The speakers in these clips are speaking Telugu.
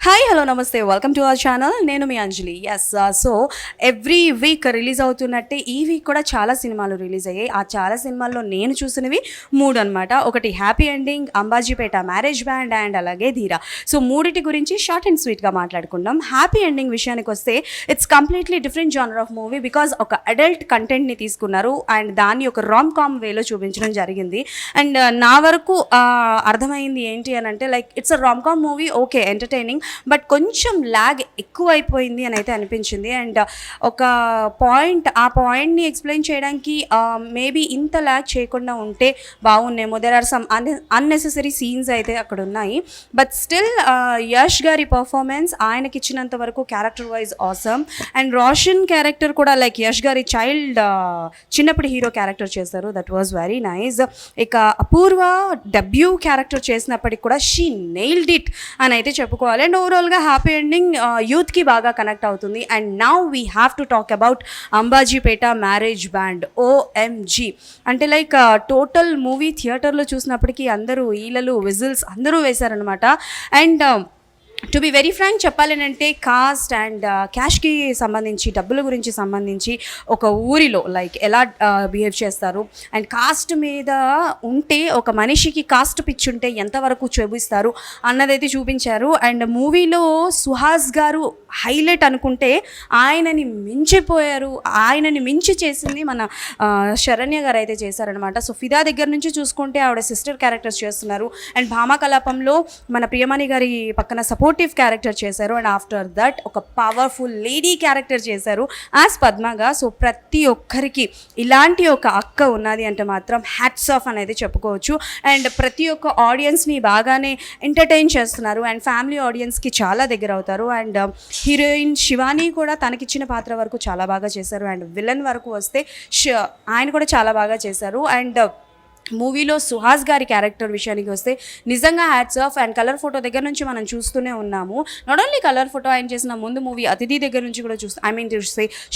హాయ్ హలో నమస్తే వెల్కమ్ టు అవర్ ఛానల్. నేను మీ అంజలి. సో ఎవ్రీ వీక్ రిలీజ్ అవుతున్నట్టే ఈ వీక్ కూడా చాలా సినిమాలు రిలీజ్ అయ్యాయి. ఆ చాలా సినిమాల్లో నేను చూసినవి 3 అనమాట. ఒకటి happy ending, Ambajipeta marriage band and అలాగే ధీరా. సో మూడిటి గురించి షార్ట్ అండ్ స్వీట్గా మాట్లాడుకుందాం. హ్యాపీ ఎండింగ్ విషయానికి వస్తే it's completely different genre of movie because ఒక అడల్ట్ కంటెంట్ని తీసుకున్నారు అండ్ దాన్ని ఒక రామ్ కామ్ వేలో చూపించడం జరిగింది. అండ్ నా వరకు అర్థమైంది ఏంటి అని అంటే like it's a rom com movie, okay entertaining, but కొంచెం ల్యాగ్ ఎక్కువ అయిపోయింది అని అయితే అనిపించింది. అండ్ ఒక ఆ పాయింట్ని ఎక్స్ప్లెయిన్ చేయడానికి మేబీ ఇంత ల్యాగ్ చేయకుండా ఉంటే బాగున్నేమో. There are some unnecessary scenes అయితే అక్కడ ఉన్నాయి. బట్ స్టిల్ యష్ గారి పర్ఫార్మెన్స్ ఆయనకి ఇచ్చినంత వరకు character wise awesome. And Roshan character కూడా లైక్ యష్ గారి చైల్డ్ చిన్నప్పుడు హీరో క్యారెక్టర్ చేశారు, దట్ వాజ్ వెరీ నైస్. ఇక అపూర్వ డెబ్యూ క్యారెక్టర్ చేసినప్పటికి కూడా షీ నెయిల్డ్ ఇట్ అని అయితే చెప్పుకోవాలి. అండ్ ఓవరాల్గా హ్యాపీ ఎండింగ్ యూత్కి బాగా కనెక్ట్ అవుతుంది. And now we have to talk about Ambajipeta marriage band. OMG అంటే లైక్ టోటల్ మూవీ థియేటర్లో చూసినప్పటికీ అందరూ ఈలలు విజిల్స్ అందరూ వేశారనమాట. And to be very frank చెప్పాలంటే కాస్ట్ అండ్ క్యాష్కి సంబంధించి డబ్బుల గురించి సంబంధించి ఒక ఊరిలో లైక్ ఎలా బిహేవ్ చేస్తారు అండ్ కాస్ట్ మీద ఉంటే ఒక మనిషికి కాస్ట్ పిచ్చి ఉంటే ఎంతవరకు చూపిస్తారు అన్నదైతే చూపించారు. అండ్ మూవీలో సుహాస్ గారు హైలైట్ అనుకుంటే ఆయనని మించిపోయారు. ఆయనని మించి చేసింది మన శరణ్య గారు అయితే చేశారనమాట. సో ఫిదా దగ్గర నుంచి చూసుకుంటే ఆవిడ సిస్టర్ క్యారెక్టర్స్ చేస్తున్నారు. అండ్ భామా కలాపంలో మన ప్రియమణి గారి పక్కన సపోర్టివ్ క్యారెక్టర్ చేశారు. అండ్ ఆఫ్టర్ దట్ ఒక పవర్ఫుల్ లేడీ క్యారెక్టర్ చేశారు యాజ్ పద్మగా. సో ప్రతి ఒక్కరికి ఇలాంటి ఒక అక్క ఉన్నది అంటే మాత్రం హ్యాట్స్ ఆఫ్ అనేది చెప్పుకోవచ్చు. అండ్ ప్రతి ఒక్క ఆడియన్స్ని బాగానే ఎంటర్టైన్ చేస్తున్నారు అండ్ ఫ్యామిలీ ఆడియన్స్కి చాలా దగ్గర అవుతారు. అండ్ హీరోయిన్ శివాని కూడా తనకిచ్చిన పాత్ర వరకు చాలా బాగా చేశారు. అండ్ విలన్ వరకు వస్తే ఆయన కూడా చాలా బాగా చేశారు. అండ్ మూవీలో సుహాస్ గారి క్యారెక్టర్ విషయానికి వస్తే నిజంగా hats off. And colour photo దగ్గర నుంచి మనం చూస్తూనే ఉన్నాము. నాట్ ఓన్లీ కలర్ ఫోటో, ఆయన చేసిన ముందు మూవీ అతిథి దగ్గర నుంచి కూడా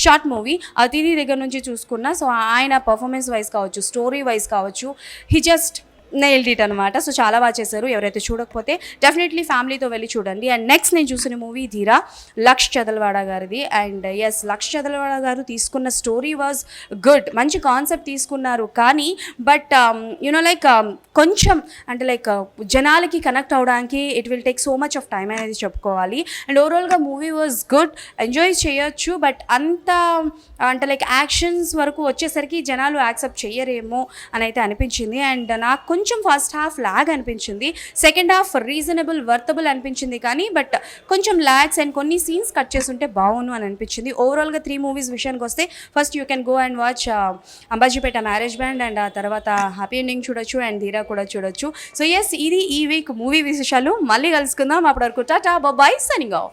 షార్ట్ మూవీ అతిథి దగ్గర నుంచి చూసుకున్నా. సో ఆయన పర్ఫార్మెన్స్ వైజ్ కావచ్చు, స్టోరీ వైజ్ కావచ్చు, హీ జస్ట్ నెయిల్డ్ ఇట్ అనమాట. సో చాలా బాగా చేశారు. ఎవరైతే చూడకపోతే డెఫినెట్లీ ఫ్యామిలీతో వెళ్ళి చూడండి. అండ్ నెక్స్ట్ నేను చూసిన మూవీ ధీరా, లక్ష్ చదలవాడ గారిది. అండ్ ఎస్, లక్ష్ చదలవాడ గారు తీసుకున్న స్టోరీ వాజ్ గుడ్, మంచి కాన్సెప్ట్ తీసుకున్నారు. కానీ బట్ లైక్ కొంచెం అంటే లైక్ జనాలకి కనెక్ట్ అవడానికి it will take so much of time అనేది చెప్పుకోవాలి. అండ్ ఓవరాల్గా మూవీ వాజ్ గుడ్, ఎంజాయ్ చేయొచ్చు. బట్ అంత అంటే లైక్ యాక్షన్స్ వరకు వచ్చేసరికి జనాలు యాక్సెప్ట్ చెయ్యరేమో అని అయితే అనిపించింది. అండ్ నాకు కొంచెం ఫస్ట్ హాఫ్ ల్యాగ్ అనిపించింది, సెకండ్ హాఫ్ రీజనబుల్ వర్తబుల్ అనిపించింది. కానీ బట్ కొంచెం ల్యాగ్స్ అండ్ కొన్ని సీన్స్ కట్ చేస్తుంటే బాగుండు అని అనిపించింది. ఓవరాల్గా 3 మూవీస్ విషయానికి వస్తే first you can go and watch Ambajipeta marriage band and ఆ తర్వాత హ్యాపీ ఎండింగ్ చూడొచ్చు అండ్ ధీరా కూడా చూడొచ్చు. సో ఎస్, ఇది ఈ వీక్ మూవీ విశేషాలు. మళ్ళీ కలుసుకుందాం. అప్పటి వరకు టాటా, బాయ్, సైనింగ్ ఆఫ్.